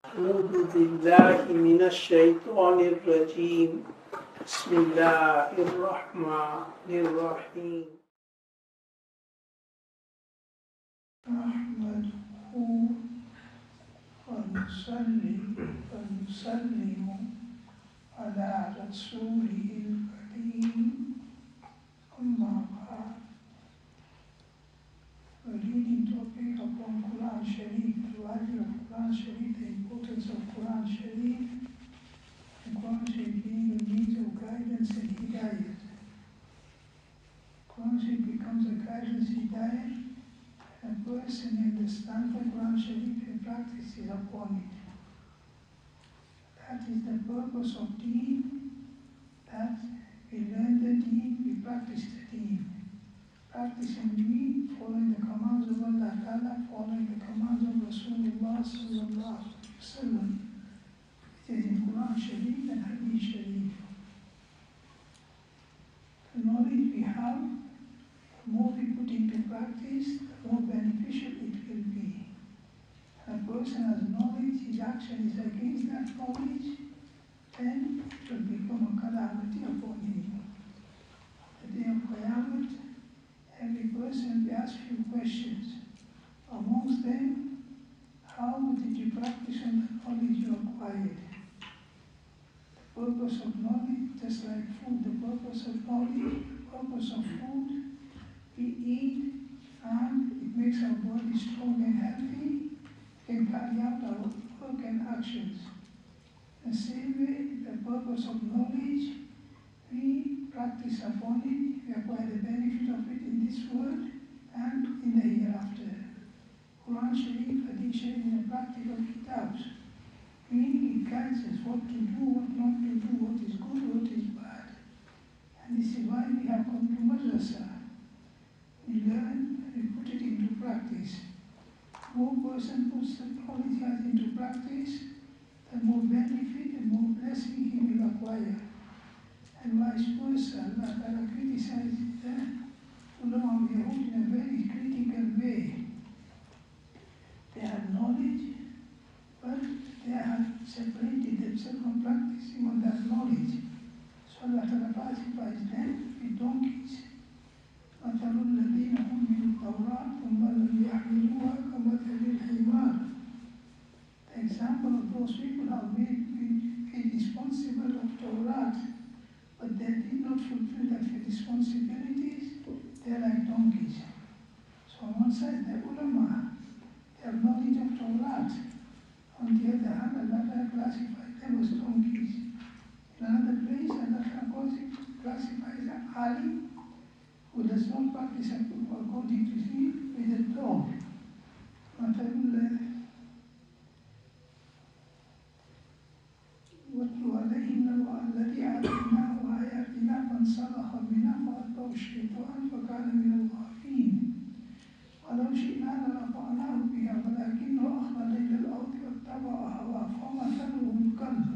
أعوذ بالله من الشيطان الرجيم بسم الله الرحمن الرحيم نحمده ونصلي ونسلم على رسوله الكريم أما بعد. The leading topic upon Quran Sharif, the value of Quran Sharif, the importance of Quran Sharif, and Quran Sharif being a means of guidance and hidayah. Quran Sharif becomes a guidance hidayah. A person understands the Quran Sharif and practices upon it. That is the purpose of deen, that we learn the deen, we practice the deen. Practicing deen, following the commands of Allah Ta'ala, following the commands of Rasulullah Sallallahu Alaihi Wasallam. It is in Quran Sharif and Hadith Sharif. The knowledge we have, the more we put into practice, the more beneficial it will be. A person has knowledge, his action is against that knowledge, then it will become a calamity upon him. On the day of Qiyamah, every person will ask few questions. Amongst them, how did you practice on the knowledge you acquired? The purpose of knowledge, just like food, the purpose of knowledge, the purpose of food, we eat and it makes our body strong and healthy, can carry out our work and actions. The same way, the purpose of knowledge, we practice upon it, we acquire the benefit of it in this world and in the hereafter. Quran Sharif, Hadith Sharif is a practical kitabs, meaning it guides us what to do, what not to do, what is good, what is bad. And this is why we have come to Madrasa. We learn, we put it into practice. The more person puts the knowledge he has into practice, the more benefit and more blessing he will acquire. And vice versa, Allah Ta'ala criticized the ulama of Yahud in a very critical way. They had knowledge, but they had separated themselves from practicing on that knowledge. So Allah Ta'ala classifies them with donkeys. مثل الذين حملوا التوراة ثم لم يحملوها كمثل الحمار. The example of those people who have been responsible of Torah, but they did not fulfill their responsibilities, they are like donkeys. So on one side, the ulama, they have knowledge of Torah. On the other hand, Allah classifies them as donkeys. In another place, Allah classifies an alim who does not practice according to him with a dog. وَاتْلُ عَلَيْهِمْ نَبَأَ الَّذِي آتَيْنَاهُ آيَاتِنَا فَانْسَلَخَ مِنْهَا فَأَتْبَعَهُ الشَّيْطَانُ فَكَانَ مِنَ الْغَافِلِينَ وَلَوْ شِئْنَا لَرَفَعْنَاهُ بِهَا وَلَكِنَّهُ أَخْلَدَ إِلَى الْأَرْضِ وَاتَّبَعَ هَوَاهُ فَمَثَلُهُ الْكَلْبِ.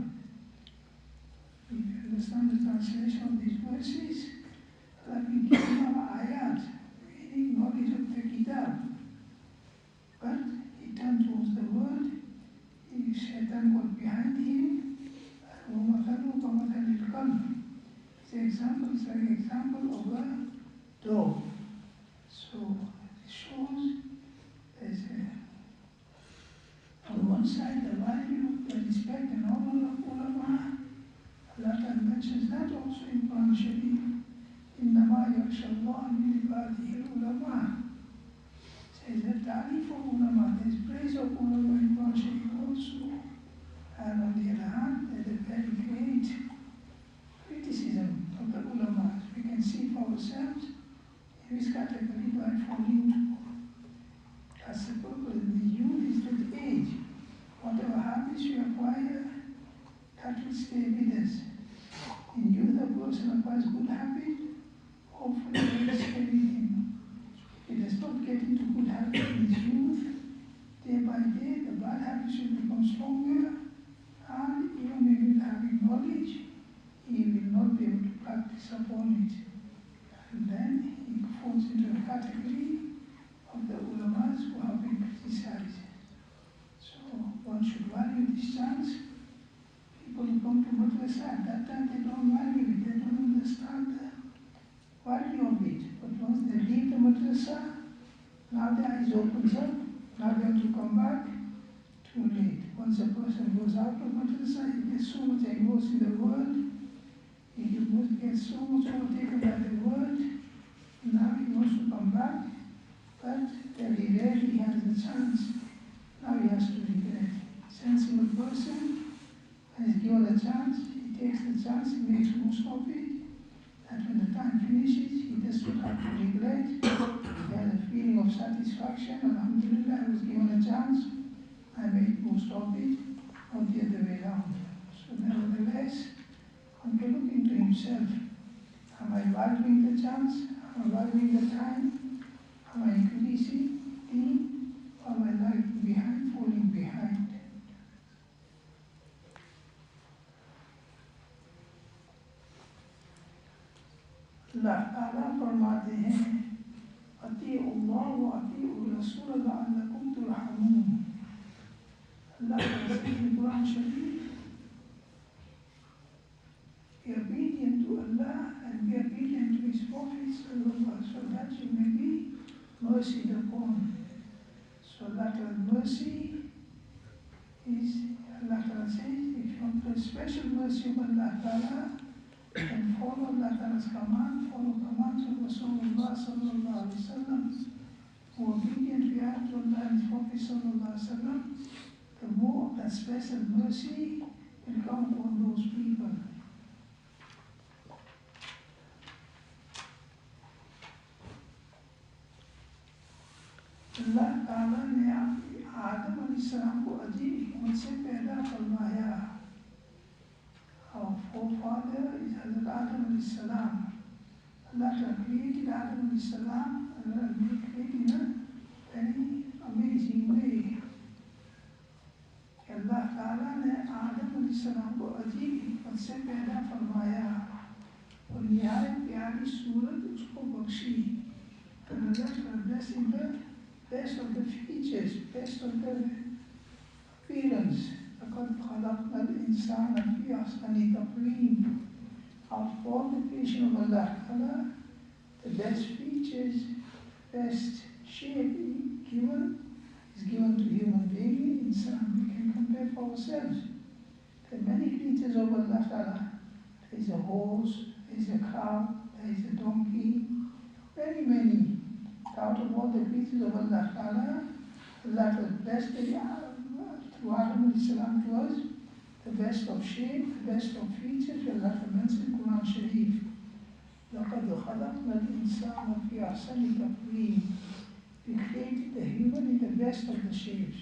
If you understand the translation of these verses, that we give him our ayat, meaning knowledge of the kitab. But he turned towards the world, Shaytaan got behind him, وَمَثَلُهُ كَمَثَلِ الْكَلْبِ. His example is like an example of a dog. So it shows there's on one side the value, the respect and honor of ulama. Allah mentions that also in Quran Sharif. إِنَّمَا يَخْشَى اللَّهَ مِنْ عِبَادِهِ الْعُلَمَاءُ. Says the ta'rif of ulama, there's praise of ulama in Quran Sharif also. And on the other hand, there's a very great criticism of the ulama. We can see for ourselves in which category do I fall into. That's the purpose. The youth is the age. Whatever habits you acquire, that will stay with us. In youth, a person acquires good habit, hopefully it will stay with him. If he does not get into good habits in his youth, day by day, the bad habits will become stronger, and even when he will having knowledge, he will not be able to practice upon it. And then he falls into a category of the ulamas who have been criticized. So one should value value this chance. People who come to Majlis at that time, they don't value it, they don't understand the value of it. But once they leave the madrasa, now their eyes opens up, now they have to come back, too late. Once a person goes out of madrasa, he gets so much engrossed in the world, he gets so much overtaken by the world, now he wants to come back, but very rarely he has the chance. Now he has to regret. Sensible person, when he's given a chance, he takes the chance, he makes most of it, and when the time finishes, he does not have to regret. He has a feeling of satisfaction. Alhamdulillah, I was given a chance, I made most of it, not the other way around. So nevertheless, one can look into himself. Am I valuing the chance? Am I valuing the time? Am I increasing deen? Or am I lagging behind, falling behind? अल्लाह ताला फरमाते हैं अतीउल्लाह व अतीउर रसूल लअल्लकुम तुरहमून. Allah says in Quran Sharif, be obedient to Allah and be obedient to His Prophet so that you may be mercied upon. So Allah's mercy is, Allah Ta'ala says, if you want a special mercy of Allah Ta'ala, and follow Allah Ta'ala's command, follow commands of Rasulullah sallallahu alaihi wasallam, who obedient we are to Allah and His Prophet sallallahu alaihi wasallam, the more that special mercy will come upon those people. Allah Ta'ala ने आदम अलैहिस्सलाम को अजीब हिकमत से पैदा फरमाया. Our forefather is Hazrat Adam alayhi salam. Allah created Adam alayhi salam and created in a very amazing way. Allah Ta'ala ने आदम alayhi salam को अजीब हिकमत से पैदा फरमाया और निहायत प्यारी सूरत उसको Bakshi. And Allah blessed him the best of the features, best of the appearance. لقد خلقنا الإنسان في أحسن تقويم. Of all the creation of Allah Ta'ala, the best features, best shape is given to human being, insan. We can compare for ourselves. There are many creatures of Allah Ta'ala. There is a horse, there is a cow, there is a donkey, many. Out of all the creatures of Allah Ta'ala, Allah has blessed through Adam alayhi salam to us, the best of shape, the best of features. Allah mentioned in Quran Sharif, لَقَدْ خَلَقْنَا الْإِنسَانَ فِي أَحْسَنِ تَقْوِيمٍ. We created the human in the best of the shapes.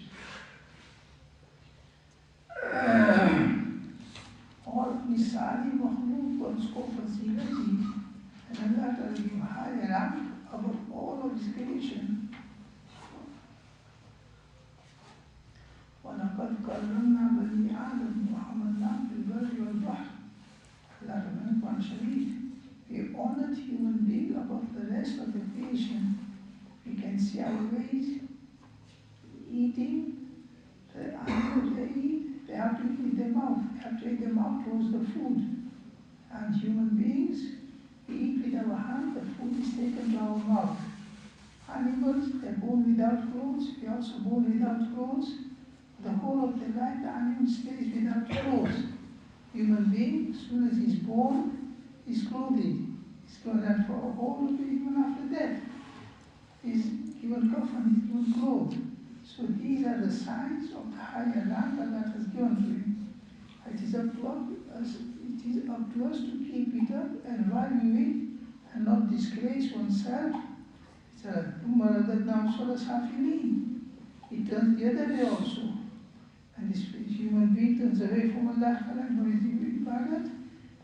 और अपनी सारी मखलूक को उसको फजीलत दी, and Allah Ta'ala gave high rank above all of His creation. وَلَقَدْ كَرَّمْنَا بَنِي آدَمَ وَحَمَلْنَاهُمْ فِي الْبَرِّ وَالْبَحْرِ. Allah in Quran Sharif, we honored human beings above the rest of the creation. We can see our ways eating, the animals they eat, they have to eat with their mouth, they have to take their mouth towards the food. And human beings, we eat with our hand, the food is taken to our mouth. Animals, they're born without clothes, we are also born without clothes. The whole of their life, the animal stays without clothes. Human being, as soon as he's born, he's clothed. He's clothed for a whole of it, even after death. He's given coffin, he's given clothes. So these are the signs of the higher rank Allah has given to him. It is up to us to keep it up and value it and not disgrace oneself. It's a Umar now it turns the other way also. And this human being turns away from Allah and who is ibadat,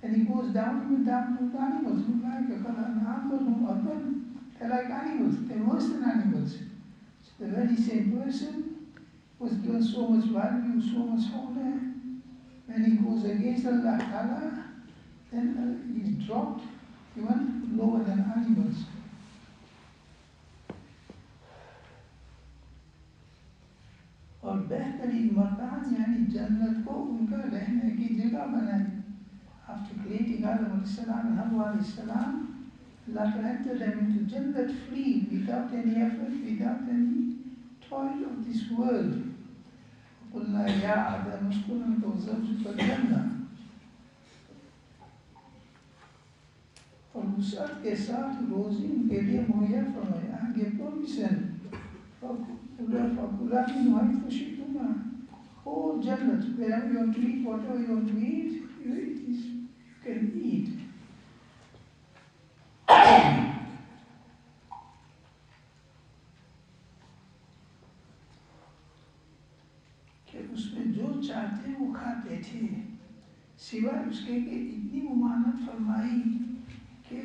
and he goes down even down to the animals. They're like animals, they're worse than animals. So the very same person was given so much value, so much honor. When he goes against Allah Ta'ala, then he's dropped even lower than animals. और बेहतर बेहतरीन मकान यानी जन्नत को उनका रहने की जगह बनाई. After creating Adam and Hawa, Allah planted them into Jannat free, without any effort, without any toil of this world. قُلْنَا يَا آدَمُ اسْكُنْ أَنْتَ وَزَوْجُكَ الْجَنَّةَ. और वुसअत के साथ रोज़ी उनके लिए मुहैया फरमाया. Give permission. فَكُلَا مِنْهُ حَيْثُ شِئْتُمَا. Whole Jannat, wherever you want to eat, whatever you want to eat, you can eat. कि उसमें जो चाहते वो खाते थे, सिवाय उसके कि इतनी मुमानत फरमाई कि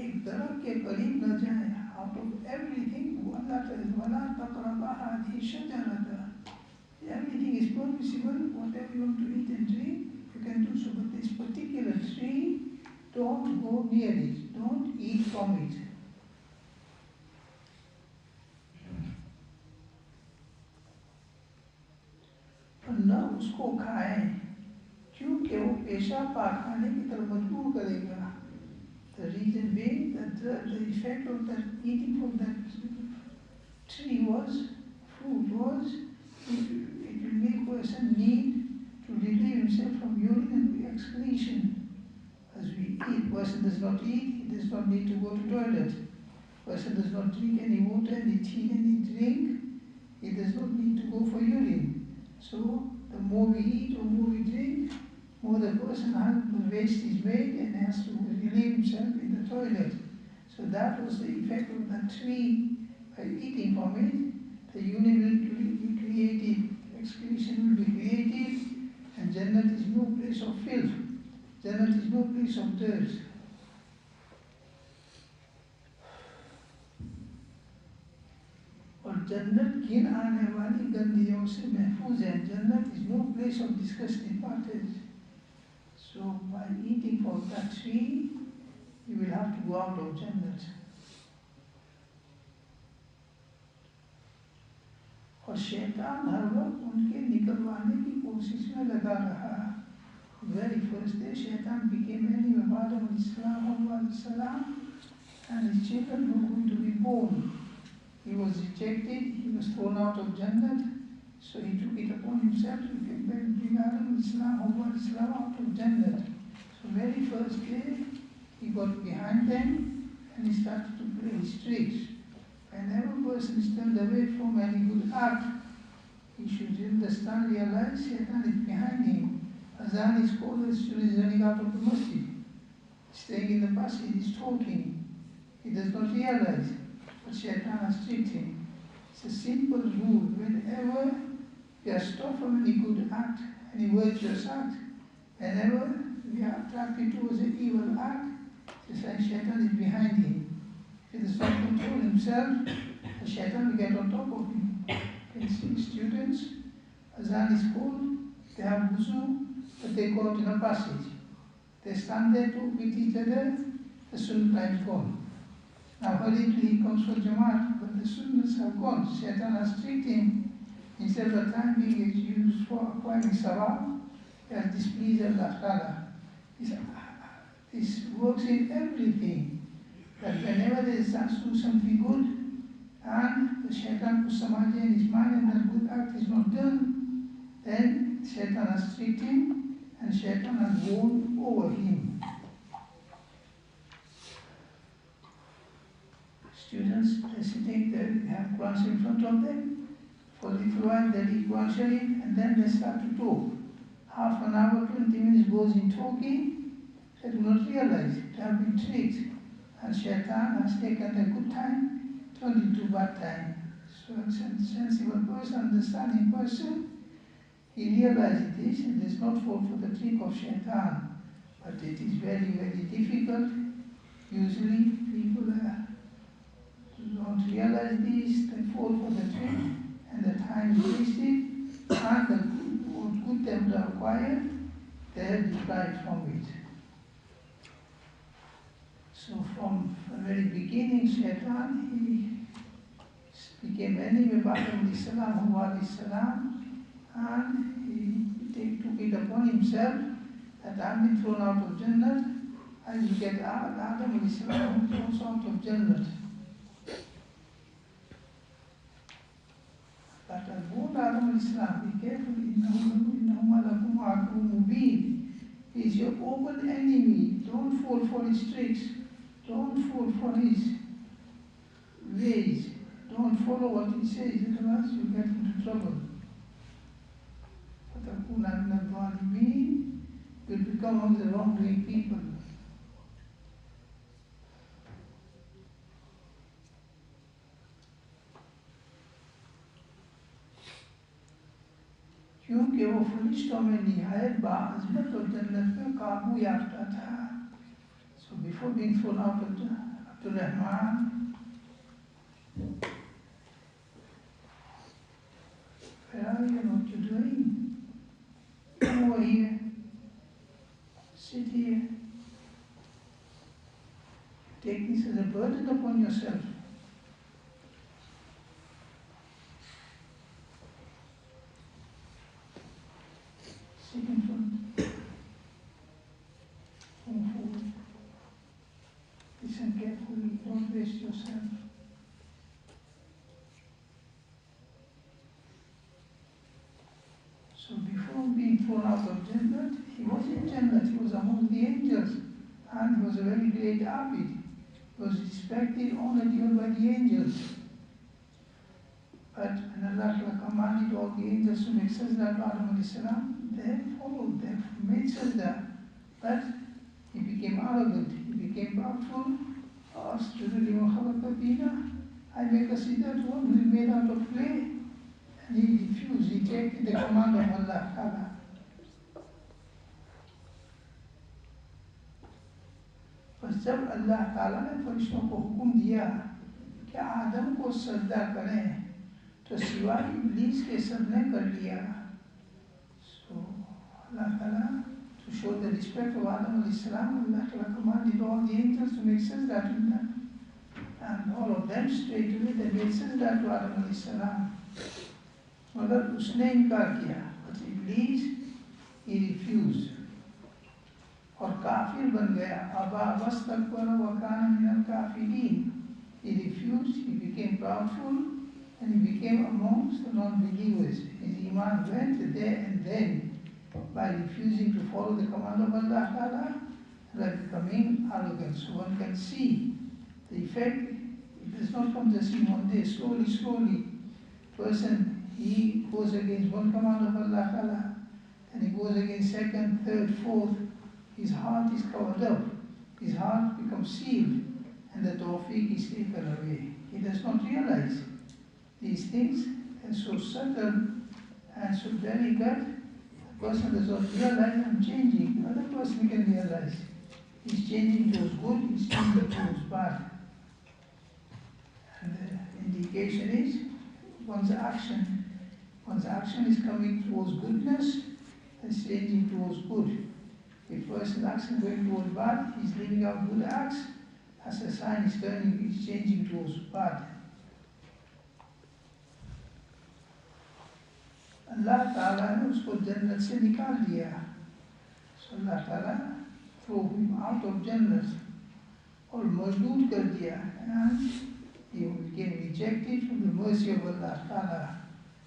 एक दरख्त के करीब न जाए. Out of everything, Allah says, وَلَا تَقْرَبَا هَذِهِ الشَّجَرَةَ. Everything is permissible, whatever you want to eat and drink, you can do so. But this particular tree, don't go near it, don't eat from it. और न उसको खाएं, क्योंकि वो पेशाब पाक खाने की तरफ मजबूर करेगा. The reason being that the effect of that eating from that tree fruit was, it will make a person need to relieve himself from urine and excretion. As we eat, person does not eat, he does not need to go to toilet. Person does not drink any water, any tea, any drink, he does not need to go for urine. So the more we eat or more we drink, more the person the waste is made and has to relieve himself in the toilet. So that was the effect of the tree. By eating from it, the urine will be created, excretion will be created, and Jannat is no place of filth. Jannat is no place of dirt. और जन्नत किन आने वाली गंदियों से महफूज है. Jannat is no place of disgusting parties. So by eating from that tree, you will have to go out of Jannat. और शैतान हर वक्त उनके निकलवाने की कोशिश में लगा रहा. Very first day, Shaytaan became enemy of Adam al-Salam, and his children were going to be born. He was rejected, he was thrown out of Jannat, so he took it upon himself to bring Adam al-Salam out of Jannat. So very first day, he got behind them and he started to play his tricks. Whenever a person is turned away from any good act, he should understand, realize Shaytaan is behind him. Azan is called as student is running out of the masjid. Staying in the masjid is talking. He does not realize, but Shaytaan has tricked him. It's a simple rule. Whenever we are stopped from any good act, any virtuous act, whenever we are attracted towards an evil act, it's like Shaytaan is behind him. If he does not control himself, the Shaytaan will get on top of him. You can see students, Azan is called, they have wuzu, but they go out in a passage. They stand there to meet each other, the sunnah time is gone. Now hurriedly he comes for Jamaat, but the sunnahs have gone. Shaytaan has tricked him. Instead of the time being used for acquiring Saab, he has displeased Allah Ta'ala. This works in everything. That whenever there is a chance to do something good, and the Shaytaan puts some idea in his mind and that good act is not done, then Shaytaan has tricked him, and Shaytaan has won over him. Students, they sitting there, they have Quran in front of them. For a little while they read Quran Sharif, and then they start to talk. Half an hour, 20 minutes goes in talking. They do not realize they have been tricked. And Shaytaan has taken a good time, turned into bad time. So a sensible person, understanding person, he realizes this, and does not fall for the trick of Shaytaan. But it is very, very difficult. Usually people don't realize this, they fall for the trick, and the time is wasted, and the good them are acquired, they are deprived from it. So from the very beginning, Shaytaan, he became enemy of Adam salam, and he took it upon himself that I've been thrown out of Jannah, I will get Adam salam who was out of Jannah. But I warned Adam salam, be careful, innahuma lakum aduwwun mubin. He is your open enemy. Don't fall for his tricks. Don't fall for his ways. Don't follow what he says, otherwise you'll get into trouble. You'll become among the wrongdoing people. क्योंकि वो फरिश्तों में निहायत बाअज़मत और जन्नत में काबू याफ्ता था. So before being thrown out of Abdul Rahman, where are you and what you're doing? Come over here. Sit here. Take this as a burden upon yourself. Sit in front. Move forward. Listen carefully. Don't waste yourself. So before being thrown out of Jannah, he was in Jannah. He was among the angels. And he was a very great Abid. He was respected, honored even by the angels. But when Allah commanded all the angels to make sajda to Adam salam, they followed, they made sajda. But he became arrogant, he became proudful. I make a sajda to one who is made out of clay. And he refused, he rejected the command of Allah Ta'ala. बस जब अल्लाह ताला ने फरिश्तों को हुक्म दिया कि आदम को सजदा करें, तो सिवाय इब्लीस के सबने कर लिया. So Allah Ta'ala, to show the respect of Adam alayhi salam, Allah Ta'ala commanded all the angels to make sajda to him. And all of them straight away they made sajda to Adam alayhi salam. मगर उसने इनकार किया, but इब्लीस he refused. और काफिर बन गया. अबा वस्तकबर वकान मिनल काफिरीन. He refused, he became proudful, and he became amongst the non-believers. His iman went there and then by refusing to follow the command of Allah Ta'ala and by becoming arrogant. So one can see the effect. It does not come just in one day. Slowly, person, he goes against one command of Allah Ta'ala, and he goes against second, third, fourth. His heart is covered up, his heart becomes sealed, and the tawfiq is taken away. He does not realize these things, and so subtle and so delicate, the person does not realize I'm changing. Another person can realize he's changing towards good, he's changing towards bad. And the indication is one's action is coming towards goodness and changing towards good. If a person's action is going towards bad, he's leaving out good acts, as a sign he's changing towards bad. Allah Ta'ala ने उसको जन्नत से निकाल दिया. So Allah Ta'ala threw him out of Jannat और मजदूर कर दिया, and he became rejected from the mercy of Allah Ta'ala.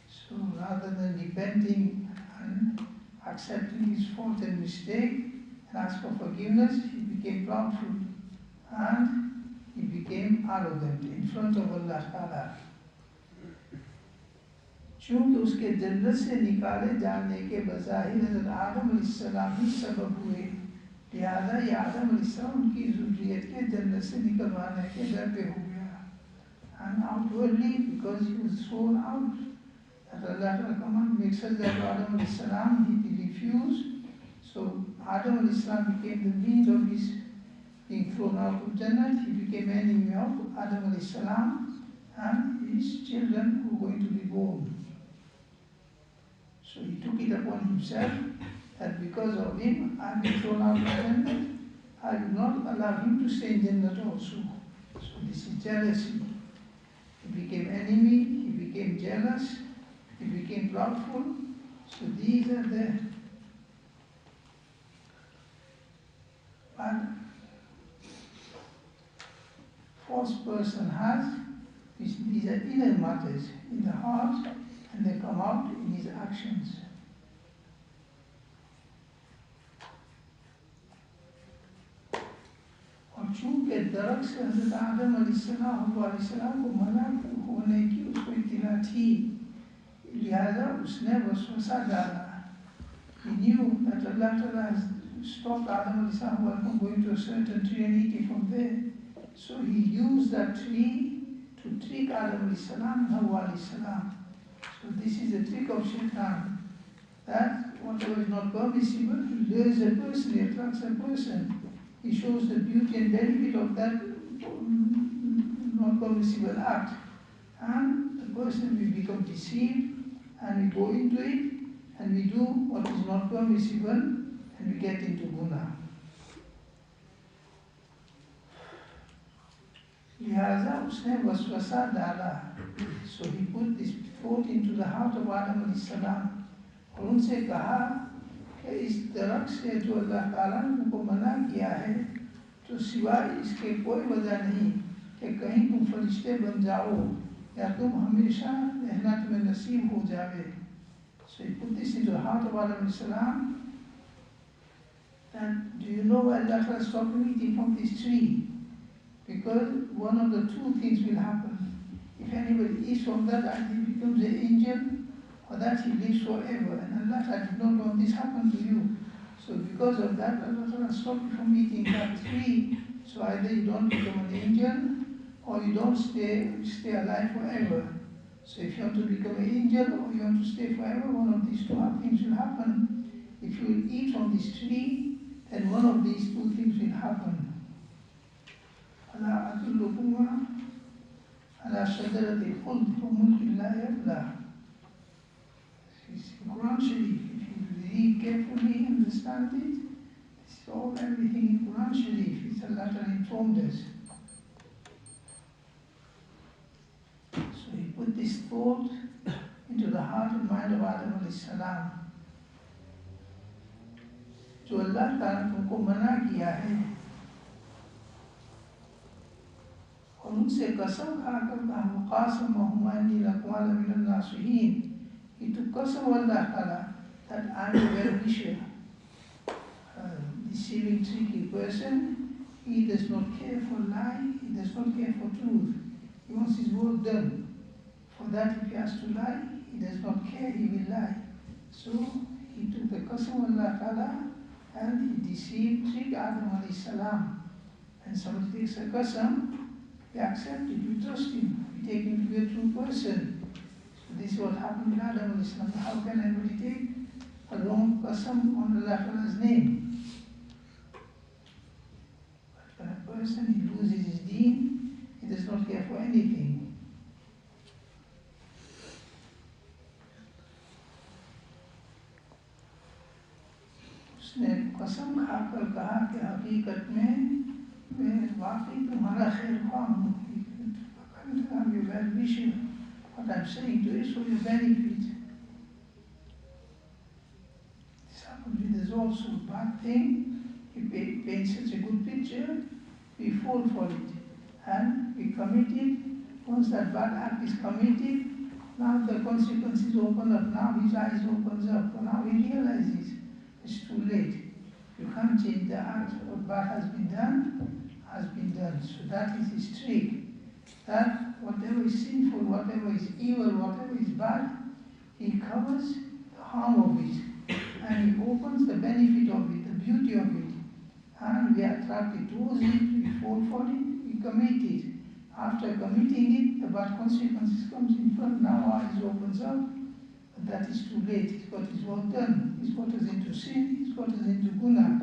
So rather than repenting and accepting his fault and mistake and ask for forgiveness, he became proudful and he became arrogant in front of Allah Ta'ala. चूँकि उसके जन्नत से निकाले जाने के बज़ाहिर हज़रत आदम अलैहिस्सलाम ही सबब हुए, लिहाजा ये आदम अलैहिस्सलाम उनकी ज़ुर्रियत के जन्नत से निकलवाने के डर पे हो गया. And outwardly, because he was thrown out, that Allah Ta'ala command makes us that Adam al-Islam, he refused. So Adam al-Islam became the means of his being thrown out of Jannah. He became enemy of Adam al-Islam and his children who were going to be born. So he took it upon himself that because of him, I will be thrown out of Jannah. I will not allow him to stay in Jannah also. So this is jealousy. He became enemy, he became jealous, he became proudful. So these are there. But false person has, these are inner matters in the heart, and they come out in his actions. और चूंकि दरख्त से हज़रत आदम अलैहिस्सलाम को मना होने की उसको इत्तला थी, लिहाजा उसने वसवसा डाला. He knew that Allah Ta'ala has stopped Adam अलैहिस्सलाम from going to a certain tree and eating from there. So he used that tree to trick Adam अलैहिस्सलाam and Hawa अलैहिस्सलाम. So this is the trick of Shaytaan, that whatever is not permissible, he lures a person, he attracts a person. He shows the beauty and benefit of that not permissible act. And the person will become deceived, and we go into it, and we do what is not permissible, and we get into guna. Lihaza usne waswasa dala. So he put this thought into the heart of Adam alayhi salam. और उनसे कहा कि इस दरख्त से जो अल्लाह ताला ने उनको मना किया है, तो सिवाय इसके कोई वजह नहीं कि कहीं तुम फरिश्ते बन जाओ या तुम हमेशा रहना तुम्हें नसीब हो जावे. So he put this into the heart of Adam alayhi salam. And do you know why Allah Ta'ala stopped him eating from this tree? Because one of the two things will happen. If anybody eats from that, either he becomes an angel, or that he lives forever. And Allah Ta'ala did not want this happen to you. So because of that, Allah Ta'ala stopped you from eating that tree. So either you don't become an angel, or you don't stay alive forever. So if you want to become an angel, or you want to stay forever, one of these two things will happen. If you will eat from this tree, then one of these two things will happen. ألا أدلكما على شجرة الخلد وملك لا يبلى. It's in Quran Sharif. If you read carefully, understand it, it's all everything in Quran Sharif. It's Allah Ta'ala informed us. So he put this thought into the heart and mind of Adam alayhi salam. जो अल्लाह ताला ने तुमको मना किया है, और उनसे कसम खाकर कहा मुक़ासमहुमा अन्नी लकुमा लमिनन नासिहीन. He took qasam of Allah Ta'ala that I am a well-wisher. Deceiving, tricky person, he does not care for lie, he does not care for truth. He wants his work done. For that, if he has to lie, he does not care, he will lie. So he took the qasam of Allah Ta'ala and he deceived, tricked Adam alayhi salam. And somebody takes a qasam, we accept it, we trust him, we take him to be a true person. So this is what happened with Adam alayhi salam. How can anybody take a wrong qasam on Allah Ta'ala's name? But when a person, he loses his deen, he does not care for anything. उसने कसम खाकर कहा कि हकीकत में मैं वाकई तुम्हारा खैर ख्वाह हूँ. I'm your well-wisher. What I'm saying to you is for your benefit. This happens with us also. Bad thing, he paints such a good picture, we fall for it. And we commit it. Once that bad act is committed, now the consequences open up. Now his eyes opens up. Now he realizes it's too late. You can't change the act. What bad has been done, has been done. So that is his trick. That whatever is sinful, whatever is evil, whatever is bad, he covers the harm of it. And he opens the benefit of it, the beauty of it. And we are attracted towards it, we fall for it, we commit it. After committing it, the bad consequences comes in front. Now our eyes opens up. But that is too late. He's got his work done. He's got us into sin. He's got us into guna.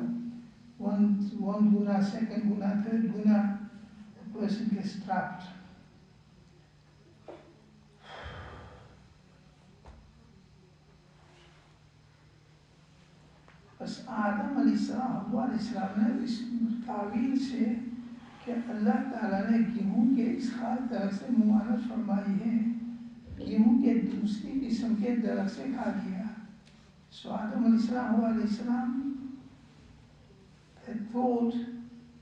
One guna, second guna, third guna. The person gets trapped. बस आदम अलैहिस्सलाम, हव्वा अलैहिस्सलाम ने इस तावील से कि अल्लाह ताला ने गेहूँ के इस खास दरख्त से मुमानत फरमाई है, गेहूँ के दूसरी किस्म के दरख्त से खा लिया। So Adam अलैहिस्सलाम had thought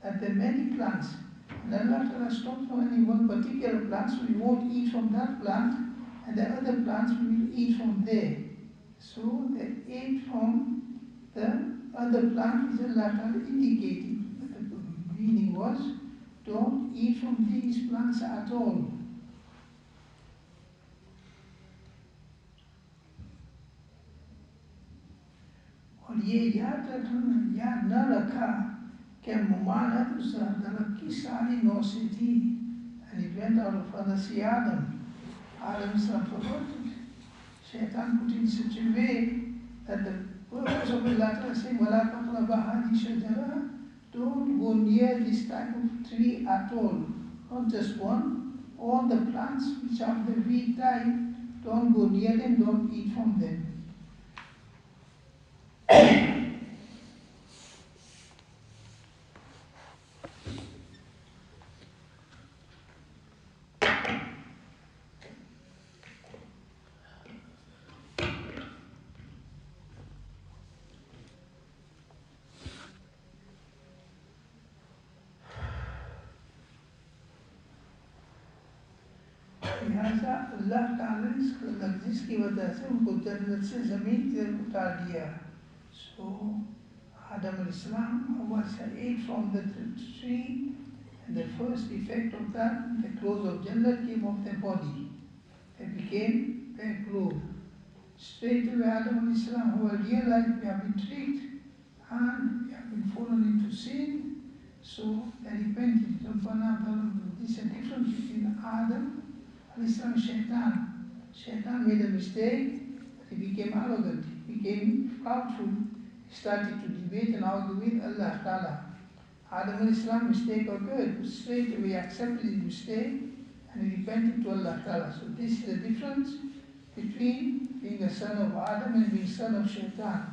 that there are many plants, and Allah Ta'ala stopped from any one particular plant, so we won't eat from that plant, and the other plants we will eat from there. So they ate from the other plant which Allah Ta'ala indicated. The meaning was, don't eat from these plants at all. और ये याद न रखा कि मुमानत उस दरख्त की सारी नौ से थी, and it went out of father see Adam. Adam forgot it. Shaytaan put in such a way that the purpose of Allah saying, وَلَا تَقْرَبَ هَذِهِ الشَّجَرَةَ, don't go near this type of tree at all. Not just one, all the plants which are the weed type, don't go near them, don't eat from them. लिहाजा अल्लाह ताला इसको लफ्ज़ की वजह से उनको जन्नत से ज़मीन की तरफ उतार दिया. So Adam al-Islam was ate from the tree, and the first effect of that, the clothes of Jannah came off their body. They became their clothes. Straight away Adam al-Islam, who realized we have been tricked and we have been fallen into sin, so they repented. This is a difference between Adam al-Islam and Shaytaan. Shaytaan made a mistake, he became arrogant, he became proudful, he started to debate and argue with Allah Ta'ala. Adam al-Islam mistake occurred, straight away accepted his mistake and he repented to Allah Ta'ala. So this is the difference between being a son of Adam and being son of Shaytaan.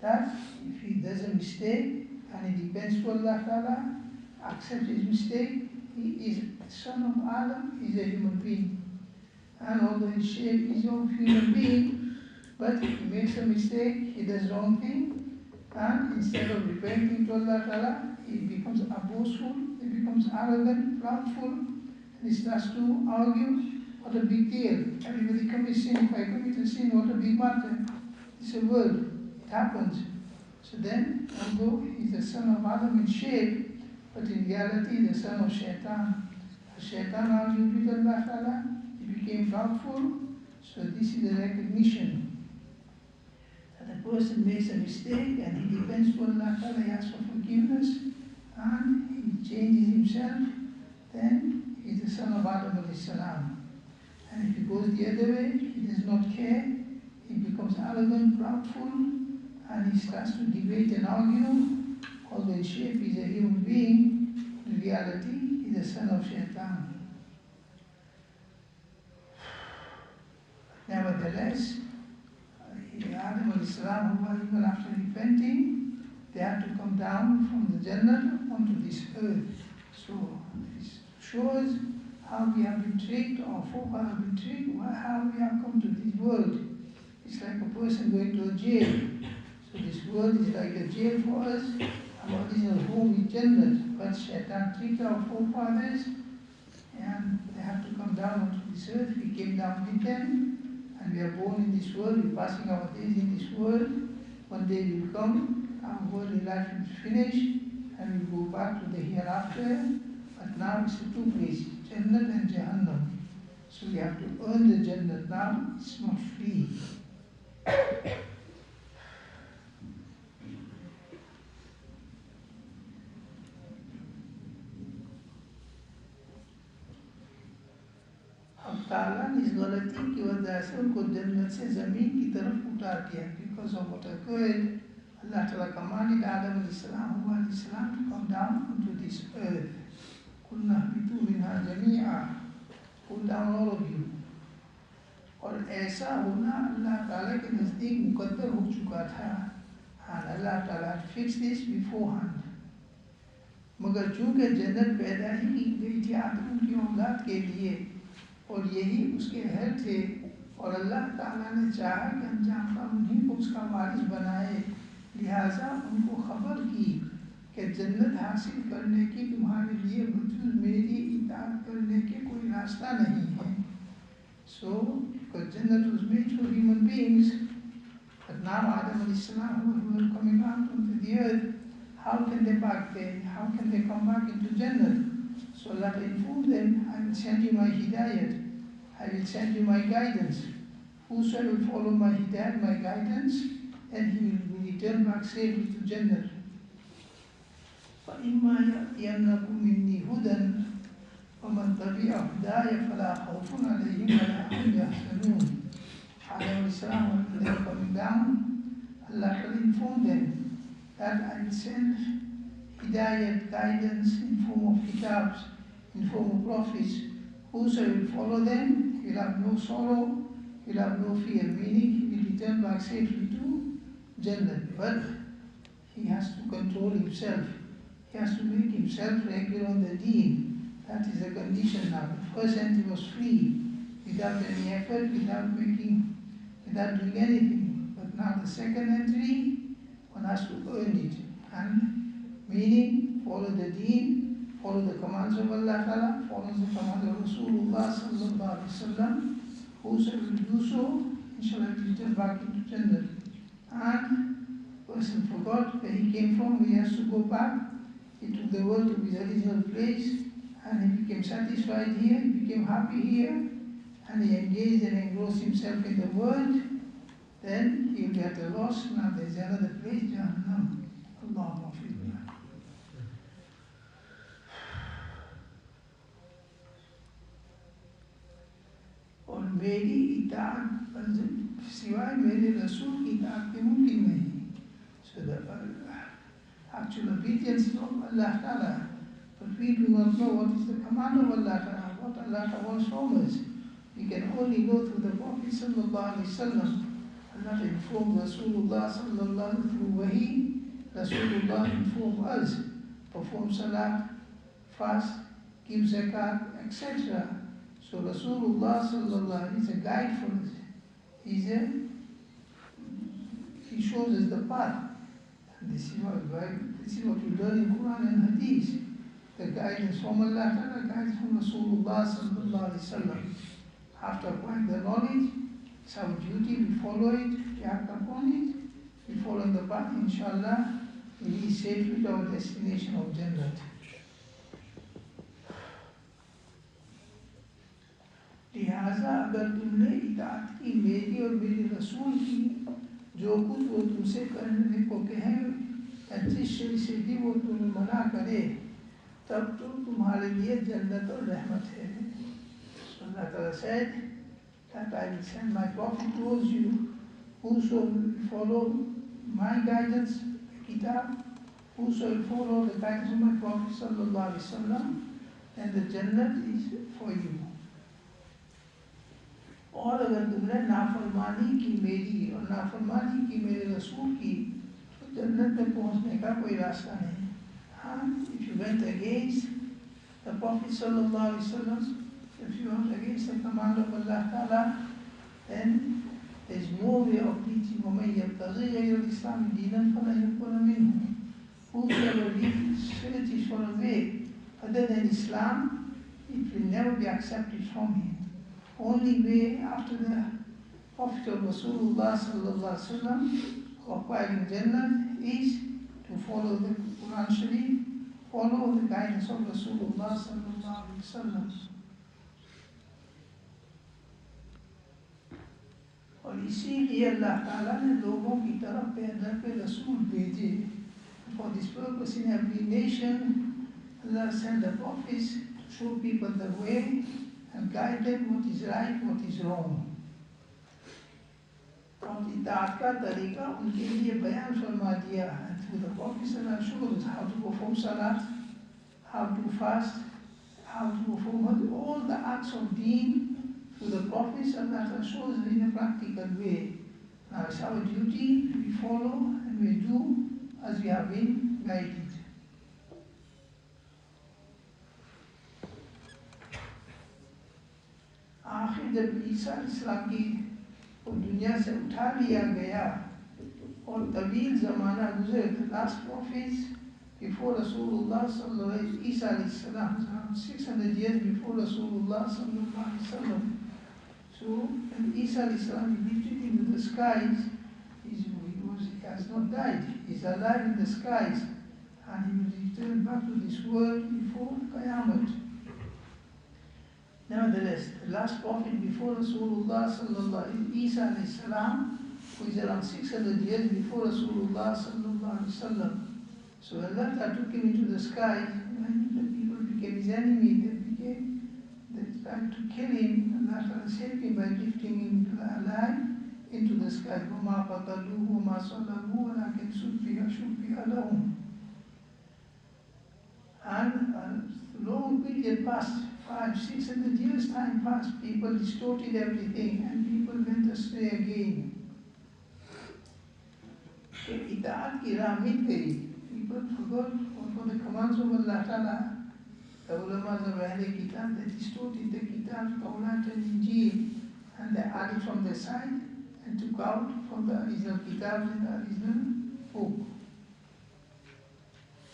That if he does a mistake and he repents to Allah Ta'ala, accepts his mistake, he is son of Adam, he is a human being. And although his shape is of human being, but he makes a mistake, he does wrong thing, and instead of repenting to Allah Ta'ala, he becomes boastful, he becomes arrogant, proudful, and he starts to argue. What a big deal. Everybody commits sin. If I commit a sin, what a big matter. It's a word. It happens. So then, although he's the son of Adam in shape, but in reality, the son of Shaytaan. As Shaytaan argued with Allah Ta'ala, he became proudful. So this is a recognition that a person makes a mistake and he depends to Allah Ta'ala, he asks for forgiveness, and he changes himself, then he is the son of Adam alayhi salam. And if he goes the other way, he does not care, he becomes arrogant, proudful, and he starts to debate and argue. Although in shape he is a human being, in reality he is the son of Shaytaan. Nevertheless, Adam al-Islam, even after repenting, they had to come down from the Jannah onto this earth. So this shows how we have been tricked, our forefathers have been tricked, how we have come to this world. It's like a person going to a jail. So this world is like a jail for us. Our original home is Jannah. But Shaytaan tricked our forefathers, and they have to come down onto this earth. We came down with them, and we are born in this world. We're passing our days in this world. One day we will come, our worldly life will finish, and we'll go back to the hereafter. But now it's the two places, Jannah and Jahannam. So we have to earn the Jannah now, it's not free. अब ताला इस गलती की वजह से उनको जन्नत से ज़मीन की तरफ उतार दिया. Because of what occurred, Allah Ta'ala commanded Adam al-Islam to come down into this earth. قُلْنَا اهْبِطُوا مِنْهَا جَمِيعًا, pull down all of you. और ऐसा होना अल्लाह ताला के नज़दीक मुकद्दर हो चुका था, and Allah Ta'ala had fixed this beforehand. मगर चूँकि जन्नत पैदा ही की गई थी आदम की औलाद के लिए और यही उसके अहल थे और अल्लाह ताला ने चाहा कि अंजाम का उन्हीं को उसका वारिस बनाए, लिहाजा उनको खबर की कि जन्नत हासिल करने की तुम्हारे लिए बजुज़ मेरी इताअत करने के कोई रास्ता नहीं है. So, because Jannat was made for human beings, but now Adam alayhi salam, who were coming out onto the earth, how can they back there? How can they come back into Jannat? So Allah informed them, I will send you my hidayat, I will send you my guidance. Whosoever will follow my hidayat, my guidance, then he will be returned back safely to Jannat. فَإِمَّا يَأْتِيَنَّكُم مِّنِّي هُدًى وَمَنْ تَبِعَ هُدَايَ فَلَا خَوْفٌ عَلَيْهِمْ وَلَا هُمْ يَحْزَنُونَ. Adam salam, when they were coming down, Allah will inform them that I will send hidayat, guidance in form of kitabs, in form of prophets. Whosoever will follow them, he will have no sorrow, he will have no fear, meaning he will return back safely to Jannah. But he has to control himself. He has to make himself regular on the deen. That is the condition now. The first entry was free, without any effort, without doing anything. But now the second entry, one has to earn it. And meaning, follow the deen, follow the commands of Allah Ta'ala, follow the commands of Rasulullah Sallallahu Alaihi Wasallam. Whosoever will do so, inshallah, will return back into Jannah. And person forgot where he came from, he has to go back. He took the world to his original place, and he became satisfied here, he became happy here, and he engaged and engrossed himself in the world. Then he will get a loss. Now there is another place, Jahannam. Allahu Akbar. और मेरी इताअत सिवाय मेरे रसूल की इताअत के मुमकिन नहीं. So the actual obedience is of Allah Ta'ala. But we do not know what is the command of Allah Ta'ala, what Allah Ta'ala wants from us. We can only know through the Prophet Sallallahu Alaihi Wasallam. Allah informed Rasulullah Sallallahu Alaihi through Wahi. Rasulullah informed us. Perform Salat, fast, give Zakat, etc. So Rasulullah Sallallahu Alaihi is a guide for us. He shows us the path. This is what we learn in Quran and Hadith. The guidance from Allah Ta'ala, guidance from Rasulullah Sallallahu Alaihi Wasallam. After acquiring the knowledge, it's our duty, we follow it, we act upon it, we follow the path, inshallah, we reach safely to our destination of Jannah. लिहाजा अगर तुमने इताअत की मेरी और मेरे रसूल की, जो कुछ वो तुमसे करने को कहे या जिस शय से भी वो तुम्हें मना करे, तब तो तुम्हारे लिए जन्नत और रहमत है. Allah Ta'ala said that I will send my prophet towards you. Whoso will follow my guidance, kitab, whoso will follow the guidance of my prophet Sallallahu Alaihi Wasallam, then the jannat is for you. और अगर तुमने नाफरमानी की मेरी और नाफरमानी की मेरे रसूल की, तो जन्नत तक पहुँचने का कोई रास्ता नहीं. हाँ, if you went against the Prophet Sallallahu Alaihi Wasallam, if you went against the command of Allah Ta'ala, then there is no way of reaching وَمَنْ يَبْتَغِي غَيْرَ الْإِسْلَامِ دِينًا فَلَنْ يُقْبَلَ مِنْهُ. Whosoever searches for a way other than Islam, it will never be accepted from him. Only way after the Prophet of Rasulullah Sallallahu Alaihi Wasallam acquiring Jannah is to follow the Quran Sharif, follow the guidance of Rasulullah Sallallahu Alaihi Wasallam. और इसीलिए अल्लाह ताला ने लोगों की तरफ पैदल पे रसूल भेजे. For this purpose, in every nation, Allah sent the prophets to show people the way and guide them what is right, what is wrong. और इताअत का तरीका उनके लिए बयान फरमा दिया. And through the Prophet Allah shows us how to perform salat, how to fast, how to perform all the acts of deen. Through the Prophet Allah shows us in a practical way. Now it's our duty, we follow and we do as we have been guided. जब ईसा अलैहिस्सलाम की दुनिया से उठा लिया गया और तवील ज़माना गुजरे, the last prophets before Rasulullah sallallahu alaihi wasallam, Isa alayhi salam, around 600 years before Rasulullah sallallahu alaihi wasallam. So when Isa alayhi salam lifted into the skies, he has not died. He is alive in the skies, and he will return back to this world before Qiyamah. Nevertheless, the last prophet before Rasulullah sallallahu alaihi wasallam, Isa alayhi salam, who is around 600 years before Rasulullah sallallahu alaihi wasallam. So Allah took him into the sky, when the people became his enemy, they tried to kill him. Allah saved him by lifting him alive into the sky. وَمَا قَتَلُوهُ وَمَا صَلَبُوهُ وَلَكِنْ شُبِّهَ لَهُمْ. And a long period passed, 500-600 years time passed, people distorted everything and people went astray again. इताअत की राह मिट गई. People forgot for the commands of Allah Ta'ala. The ulamas of Ahle Kitab, they distorted the Kitab, Tawrat and Injil, and they added from their side and took out from the original Kitab and the original book.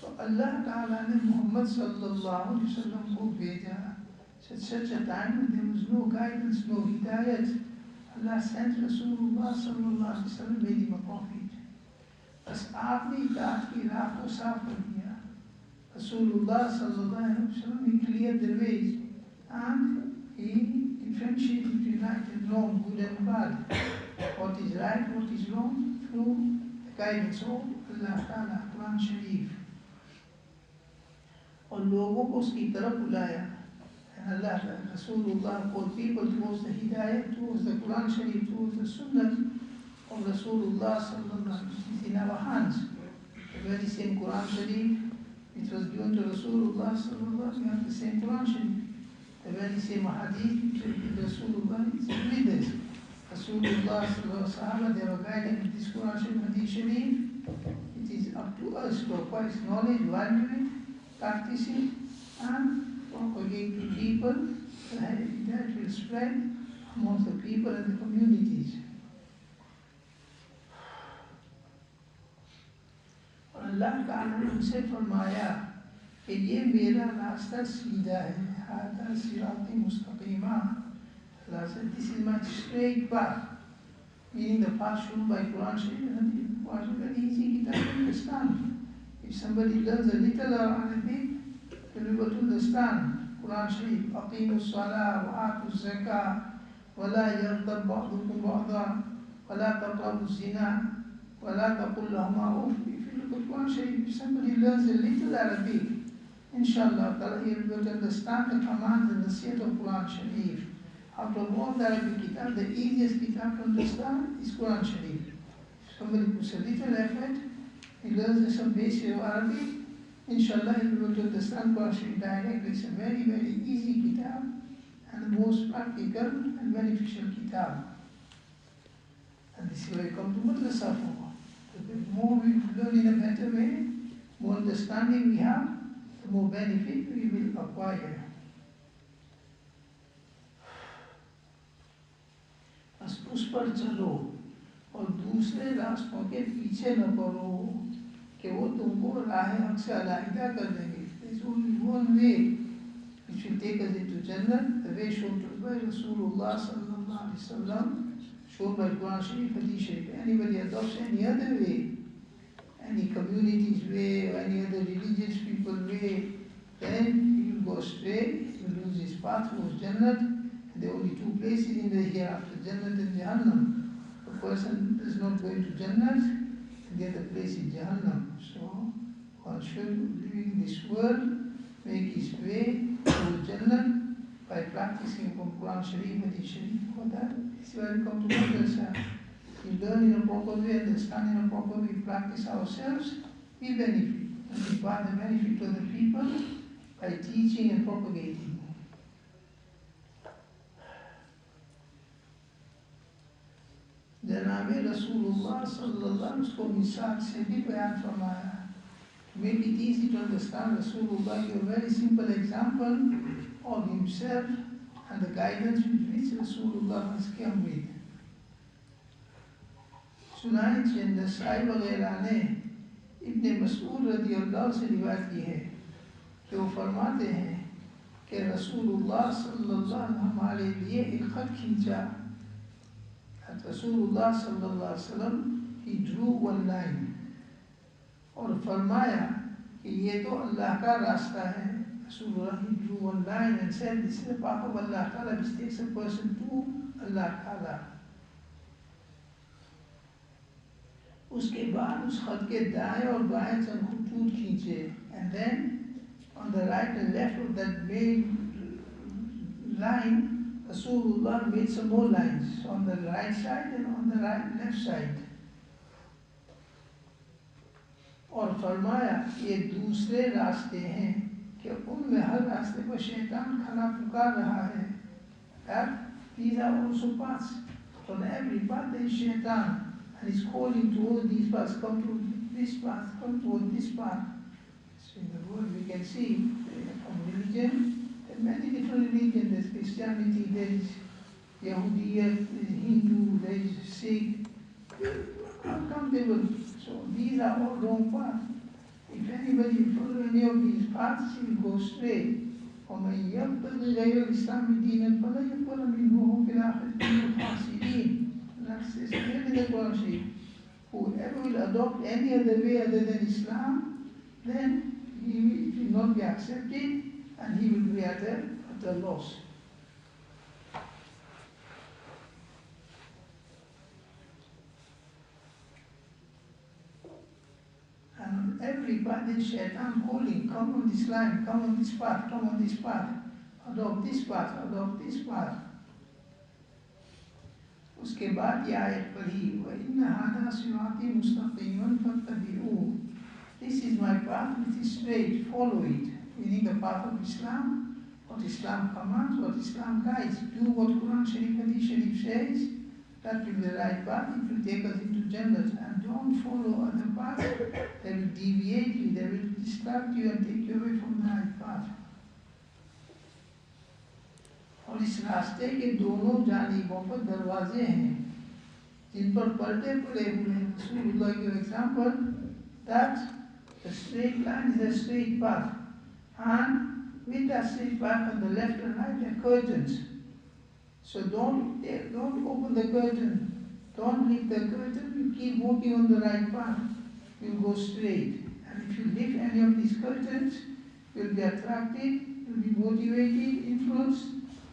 So Allah Ta'ala ne Muhammad sallallahu alaihi wasallam ko bheja. Such a time when there was no guidance, no hidayat, Allah sent Rasulullah sallallahu alaihi wasallam, made him a prophet. बस आपने इताअत की राह को साफ कर दिया. Rasulullah sallallahu alaihi wasallam, he cleared the ways and he differentiated between right and wrong, good and bad, what is right, what is wrong, through the guidance of Allah Ta'ala, Quran Sharif. और लोगों को उसकी तरफ बुलाया. And Allah Rasulullah called people towards the Hidayah, towards the Quran Sharif, towards the Sunnah of Rasulullah sallallahu alaihi wasallam. In our hands, the very same Quran Sharif which was given to Rasulullah sallallahu alaihi wasallam, we have the same Quran Sharif. The very same Hadith which was given to Rasulullah is with us. Rasulullah sallallahu alaihi wasallam, they were guided with this Quran Sharif, Hadith Sharif. It is up to us to acquire knowledge, value it, practice it, and propagate to people, so that will spread amongst the people and the communities. Allah Ta'ala ने उनसे फरमाया कि ये मेरा रास्ता सीधा है, हादा सिराती मुस्तकीमा. Allah said, this is my straight path, meaning the path shown by Quran Sharif, and it was a very easy kitab to understand. If somebody learns a little Arabic, they will be able to understand Quran Sharif. أقيموا الصلاة وآتوا الزكاة ولا يغضب بعضكم بعضا ولا تقربوا الزنا ولا تقل لهما أف. Quran Sharif, if somebody learns a little Arabic, inshallah, he will understand the commands and the siyat of Quran Sharif. Out of all the Arabic kitab, the easiest kitab to understand is Quran Sharif. If somebody puts a little effort, he learns some basic of Arabic, inshallah, he will understand Quran Sharif directly. It's a very, very easy kitab and the most practical and beneficial kitab. And this is where you come to Madrasa for. The more we learn in a better way, more understanding we have, the more benefit we will acquire. बस उस पर चलो और दूसरे रास्तों के पीछे न पड़ो कि वो तुमको राह हक से अलहदा कर देंगे. There is only one way which will take us into Jannah, the way shown to us by Rasulullah sallallahu alaihi wasallam, shown by Quran Sharif, Hadith Sharif. Anybody adopts any other way, any community's way, or any other religious people way, then he will go astray, he will lose his path towards Jannah. And there are only two places in the hereafter, Jannah and Jahannam. A person is not going to Jannah, and the other place is Jahannam. So one should, living in this world, make his way towards Jannah by practicing from Quran Sharif, Hadith Sharif. For that, it's where we come to Madrasa. We learn in a proper way, understand in a proper way, practice ourselves, we benefit. And we impart the benefit to the people by teaching and propagating. जनाब रसूलुल्लाह सल्लल्लाहु अलैहि वसल्लम मिसाल से भी बयान फरमाया. To make it easy to understand, Rasulullah gave a very simple example of himself and the guidance with which Rasulullah has come with. चुनांचे नसाई वगैरह ने इब्ने मसऊद रज़ियल्लाहु से रिवायत की है कि वो फरमाते हैं कि रसूलुल्लाह सल्लल्लाहु अलैहि वसल्लम हमारे लिए एक खत खींचा. रसूलुल्लाह सल्लल्लाहु अलैहि वसल्लम he drew one line और फरमाया कि ये तो अल्लाह का रास्ता है. Rasulullah he drew one line and said this is the path of Allah Ta'ala which takes a person to Allah Ta'ala. उसके बाद उस खत के दाएं और बाएं चंद खतूत खींचे and then on the right and left of that main line Rasulullah made some more lines on the right side and on the left side. और फरमाया ये दूसरे रास्ते हैं कि उनमें हर रास्ते पर शैतान खड़ा पुकार रहा है. That these are also paths. On every path there is shaitan and he's calling to all these paths, come to this path, come to this path. So in the world we can see from religion, there are many different religions. There is Christianity, there is Yahudiya, there is Hindu, there is Sikh, uncountable. So these are all wrong paths. If anybody follow any of these paths, he will go straight. وَمَنْ يَبْتَغِ غَيْرَ الْإِسْلَامِ دِينًا فَلَنْ يُقْبَلَ مِنْهُ وَهُوَ فِي الْآخِرَةِ مِنَ الْخَاسِرِينَ. That's clearly in the Quran Sharif. Whoever will adopt any other way other than Islam, then he will not be accepted and he will be at a loss. And every path is Shaytaan calling, come on this line, come on this path, come on this path, adopt this path, adopt this path. उसके बाद ये आयत पढ़ी وَإِنَّ هَذَا صِرَاطِي مُسْتَقِيمًا فَاتَّبِعُوهُ. This is my path which is straight, follow it. Meaning the path of Islam, what Islam commands, what Islam guides. Do what Quran Sharif, Hadith Sharif says, that will be the right path, it will take us into Jannah. And don't follow other paths, they will deviate you, they will distract you and take you away from the right path. और इस रास्ते के दोनों जानिबों पर दरवाजे हैं जिन पर पर्दे पड़े हुए हैं. Rasulullah give example that the straight line is a straight path and with that straight path on the left and right are curtains. So don't open the curtain, don't lift the curtain, you keep walking on the right path, you'll go straight. And if you lift any of these curtains, you'll be attracted, you'll be motivated, influenced,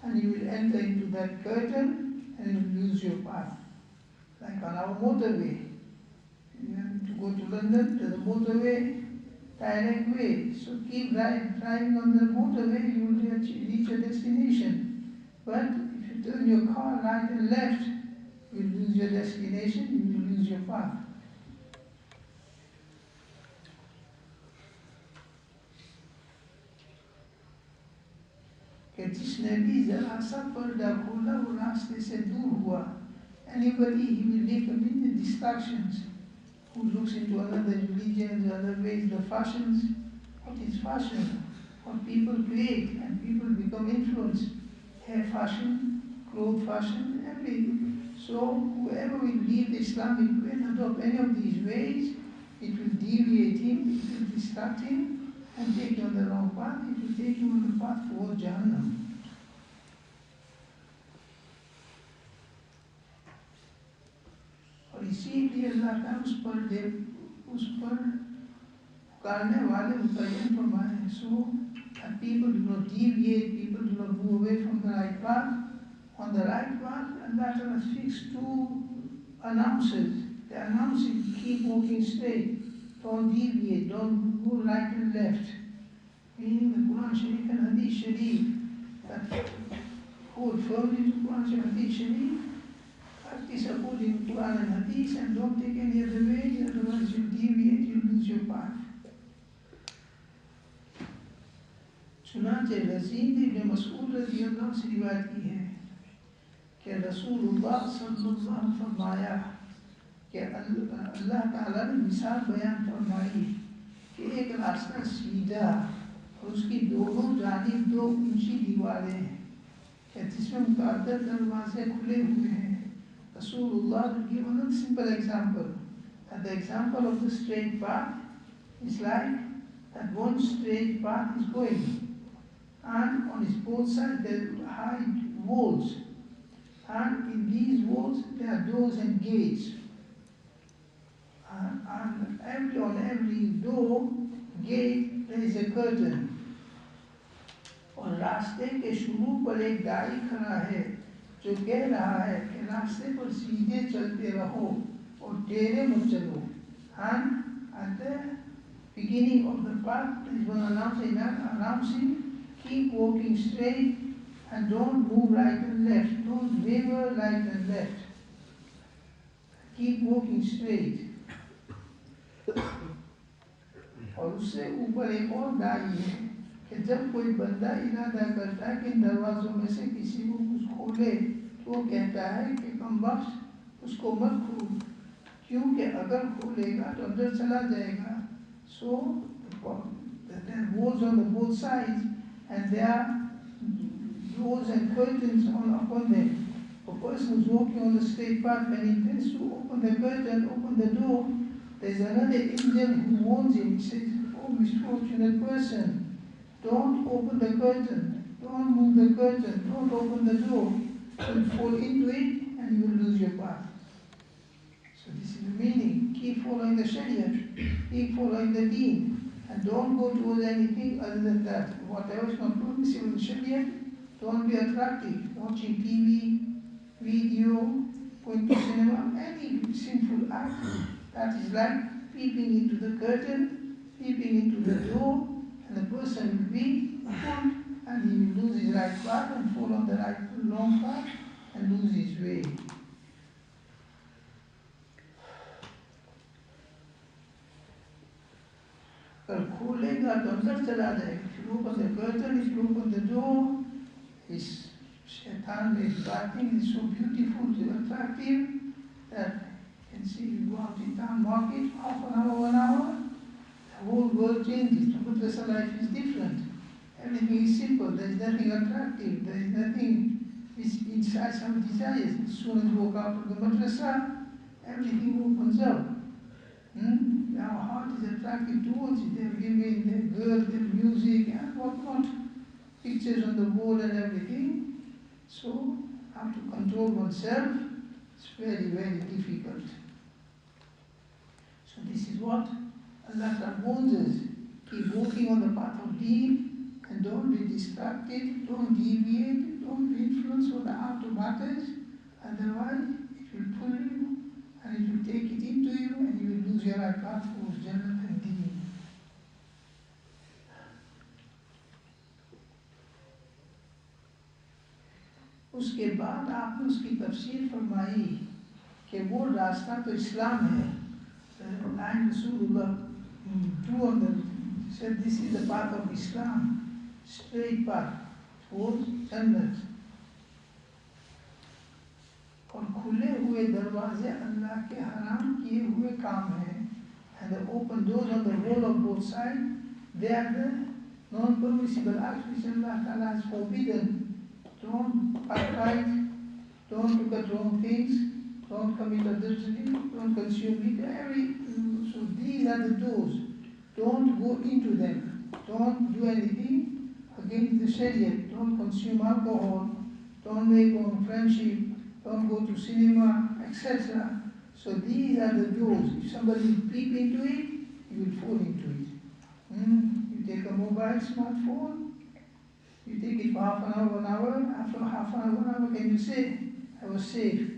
and you will enter into that curtain and you will lose your path. Like on our motorway, you have to go to London, to the motorway, direct way. So keep driving on the motorway, you will reach your destination. But if you turn your car right and left, you will lose your destination, you will lose your path. कि जिसने भी जरा सा पर्दा खोला वो रास्ते से दूर हुआ. Anybody he will leave the distractions, who looks into another religion, other ways, the fashions. What is fashion? What people create and people become influenced. Hair fashion, clothes fashion, everything. So whoever will leave the Islamic way and adopt any of these ways, it will deviate him, it will distract him and take him on the wrong path, it will take him on the path towards Jahannam. और इसीलिए अल्लाह का उस पर पुकारने वाले मुतय्यन फरमाए हैं. So that people do not deviate, people do not move away from the right path. On the right path, Allah has fixed two announcers. They announce it, keep walking straight, don't deviate, don't go right and left. Meaning the Quran Sharif and Hadith Sharif, that hold firmly to Quran Sharif and Hadith Sharif, practice according to Quran and Hadith, and don't take any other way, otherwise you'll deviate, you'll lose your path. चुनांचे रज़ीद इब्न मसऊद रज़ियल्लाहु से रिवायत की है कि रसूलुल्लाह सल्लल्लाहु अलैहि वसल्लम फरमाया कि अल्लाह ताला ने मिसाल बयान फरमाई कि एक रास्ता सीधा और उसकी दोनों जानिब दो ऊंची दीवारें हैं. कि जिसमें मुतअद्दिद दरवाजे खुले हुए हैं. Rasulullah will give another simple example. That the example of the straight path is like that one straight path is going, and on its both sides there are high walls, and in these walls there are doors and gates, and on every door, gate, there is a curtain. और रास्ते के शुरू पर एक दाई खड़ा है जो कह रहा है कि रास्ते पर सीधे चलते रहो और टेढ़े मत चलो. And at the beginning of the path, there is one announcing, keep walking straight and don't move right and left. Don't waver right and left. Keep walking straight. और उससे ऊपर एक और दाई है कि जब कोई बंदा इरादा करता है कि इन दरवाज़ों में से किसी को कुछ खोले तो वो कहता है कि कमबख्त उसको मत खोल, क्योंकि अगर खोलेगा तो अंदर चला जाएगा. So there are walls on the both sides and there are doors and curtains upon them. A person who is walking on the straight path, when he intends to open the curtain, open the door, there is another angel who warns him. He says, "Oh misfortunate person, don't open the curtain, don't move the curtain, don't open the door. You'll fall into it and you will lose your path." So this is the meaning. Keep following the Sharia, keep following the Deen, and don't go towards anything other than that. Whatever is not permissible in Sharia, don't be attractive. Watching TV, video, going to cinema, any sinful act, that is like peeping into the curtain, peeping into the door, and the person will be pulled and he will lose his right path and fall on the right long path and lose his way. अगर खोलेगा तो अंदर चला जाएगा. If you open the curtain, if you open the door, his Shaytaan is writing is so beautiful, so attractive that you can see you go out in town market, half an hour, 1 hour, the whole world changes. The Madrasa life is different. Everything is simple, there is nothing attractive, there is nothing which incites our desires. As soon as we walk out of the Madrasa, everything opens up. Our heart is attracted towards it. They're giving their girls, their music and whatnot, pictures on the wall and everything. So, how to control oneself, it's very, very difficult. So this is what Allah warns us. Keep walking on the path of Deen and don't be distracted, don't deviate, don't be influenced by the outer matters. Otherwise, it will pull you and it will take it into you and you will lose your right path towards Jannah and Deen. उसके बाद आपने उसकी तफसीर फरमाई कि वो रास्ता तो इस्लाम है. And Rasulullah drew on the, said this is the path of Islam, straight path towards Jannah. और खुले हुए दरवाजे अल्लाह के हराम किए हुए काम हैं. And the open doors on the wall of both sides, they are the non-permissible acts which Allah Ta'ala has forbidden. Don't backbite, don't look at wrong things, don't commit adultery, don't consume it. So these are the doors. Don't go into them. Don't do anything against the Sharia. Don't consume alcohol. Don't make wrong friendship. Don't go to cinema, etc. So these are the doors. If somebody peep into it, you will fall into it. You take a mobile smartphone, you take it for half an hour, 1 hour. After half an hour, 1 hour, can you say, I was safe?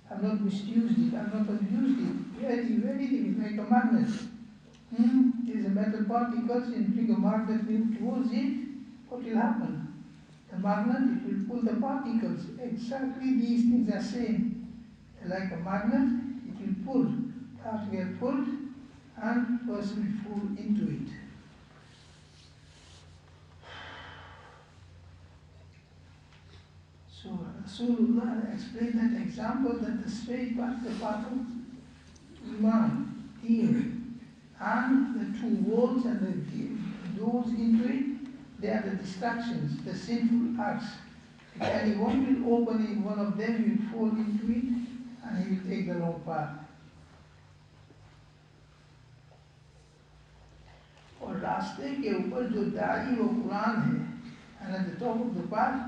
I've not misused it, I've not abused it. Very, very difficult, like a magnet. There's a metal particles, and bring a magnet towards it, what will happen? The magnet, it will pull the particles. Exactly these things are same. Like a magnet, it will pull. It has to get pulled, and the person will fall into it. So Rasulullah explained that example that the straight path, the path of Iman, Deen, and the two walls and the doors into it, they are the distractions, the sinful acts. If anyone will open it, one of them will fall into it and he will take the wrong path. और रास्ते के ऊपर जो दाई वो कुरान है, and at the top of the path,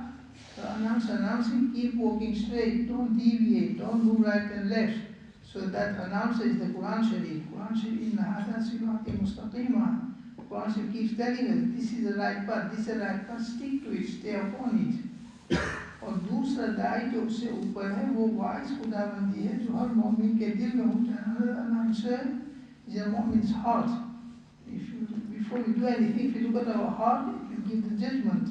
the announcing, keep walking straight, don't deviate, don't move right and left. So that announcer is the Quran Sharif. Quran Sharif, inna hadha sirati mustaqima. Quran Sharif keeps telling us, this is the right path, this is the right path, stick to it, stay upon it. और दूसरा दाई जो उससे ऊपर है वो vice खुदाबंदी है जो हर मोमिन के दिल में होता है. Another announcer is a momin's heart. Before we do anything, if you look at our heart, it will give the judgment.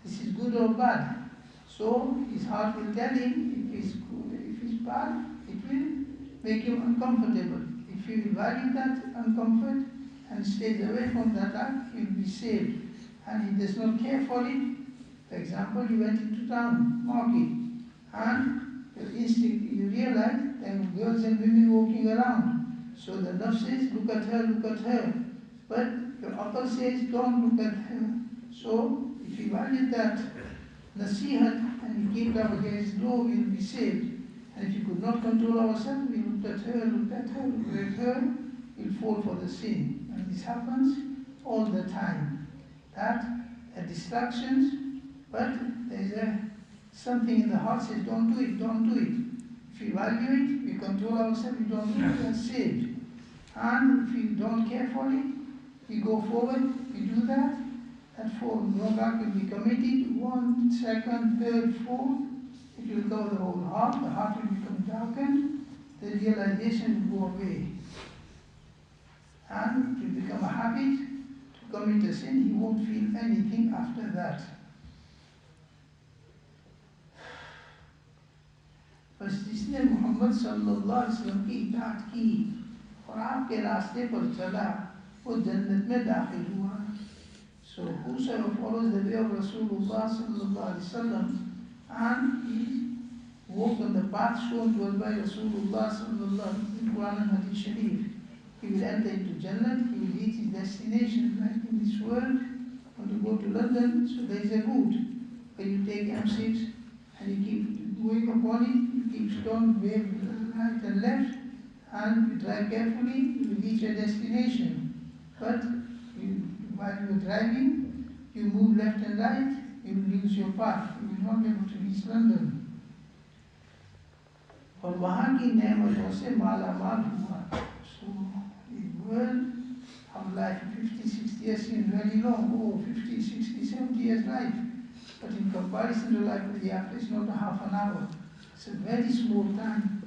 This is good or bad. So his heart will tell him if it's good, if it's bad, it will make him uncomfortable. If he will value that uncomfort and stays away from that act, he will be saved. And he does not care for it. For example, you went into town, market, and your instinct, you realize there are girls and women walking around. So the nafs says, look at her, look at her. But your aql says, don't look at her. So if you value that nasihat and you keep up against law, we will be saved. And if you could not control ourselves, we looked at her, looked at her, looked at her, we'll fall for the sin. And this happens all the time. That are distractions, but there's something in the heart says, don't do it, don't do it. If we value it, we control ourselves, we don't do it, we are saved. And if we don't care for it, we go forward, we do that, that wrong act will be committed, 1, 2nd, 3rd, 4th, it will cover the whole heart, the heart will become darkened, the realization will go away. And it will become a habit to commit a sin, he won't feel anything after that. बस जिसने मोहम्मद सल्लल्लाहु अलैहि वसल्लम की इताअत की और आपके रास्ते पर चला वो जन्नत में दाखिल हुआ. So whosoever follows the way of Rasulullah sallallahu alaihi wasallam and he walked on the path shown to us by Rasulullah sallallahu alaihi wasallam in Quran and Hadith Sharif, he will enter into Jannat, he will reach his destination. Like in this world, when you go to London, so there is a route where you take M6 and you keep going upon it, you keep stone, wave right and left, and you drive carefully, you will reach your destination. But while you are driving, you move left and right, you will lose your path, you will not be able to reach London. और वहाँ की नेमतों से मालामाल हुआ. So the world, our life 50, 60 years seems very long. 50, 60, 70 years life. But in comparison to life with the after, it's not a half an hour. It's a very small time.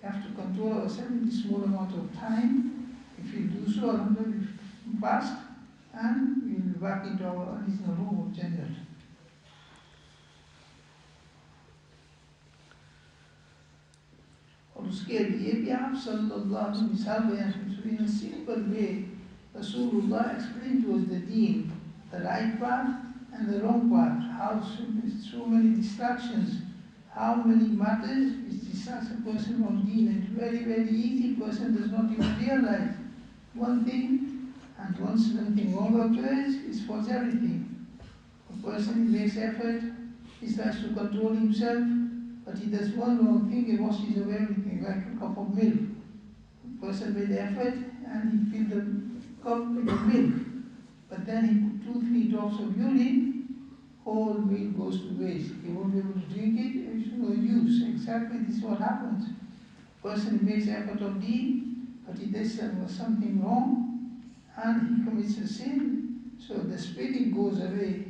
We have to control ourselves in this small amount of time. If we do so, alhamdulillah, we fast and we will be back into our original home of Jannah. और उसके लिए भी आप सल्लल्लाहु अलैहि वसल्लम in a simple way, Rasulullah explained to us the deen, the right path and the wrong path, how so many distractions, how many matters which distracts a person from deen, and very, very easy, person does not even realize one thing, and once something wrong occurs, it spoils everything. A person makes effort, he tries to control himself, but he does one wrong thing, he washes away everything, like a cup of milk. The person made effort and he filled the cup with the milk, but then he put 2-3 drops of urine, whole milk goes to waste. He won't be able to drink it, it's no use. Exactly this is what happens. Person makes effort of deen, but he does something wrong, and he commits a sin, so the spirit goes away,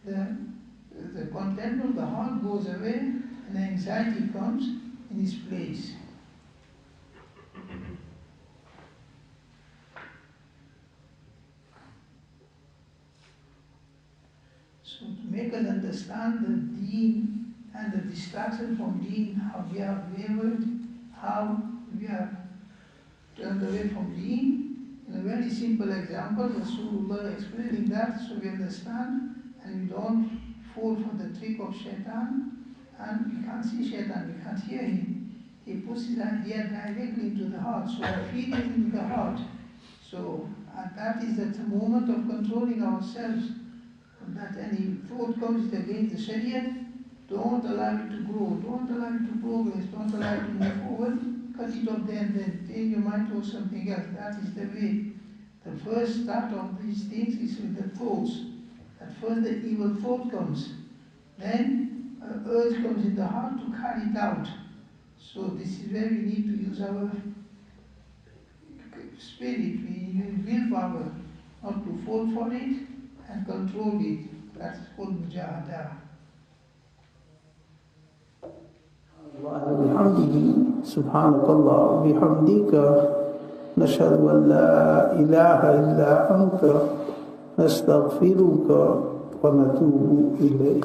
the content of the heart goes away, and anxiety comes in its place. So to make us understand the deen and the distraction from deen, how we are wavered, how we are turned away from deen, in a very simple example, Rasulullah explaining that so we understand and we don't fall for the trick of Shaytaan. And we can't see Shaytaan, we can't hear him. He puts his idea directly into the heart, so we feed it into the heart. So that is the moment of controlling ourselves. That any thought comes against the Sharia, Don't allow it to grow, don't allow it to progress, don't allow it to move forward. Cut it off then change your mind towards something else. That is the way. The first start of these things is with the thoughts. At first the evil thought comes. Then an urge comes in the heart to carry it out. So this is where we need to use our spirit, we use willpower, not to fall for it and control it. That's called mujahada. وبحمده سبحانك الله وبحمدك نشهد أن لا إله إلا أنت نستغفرك ونتوب إليك.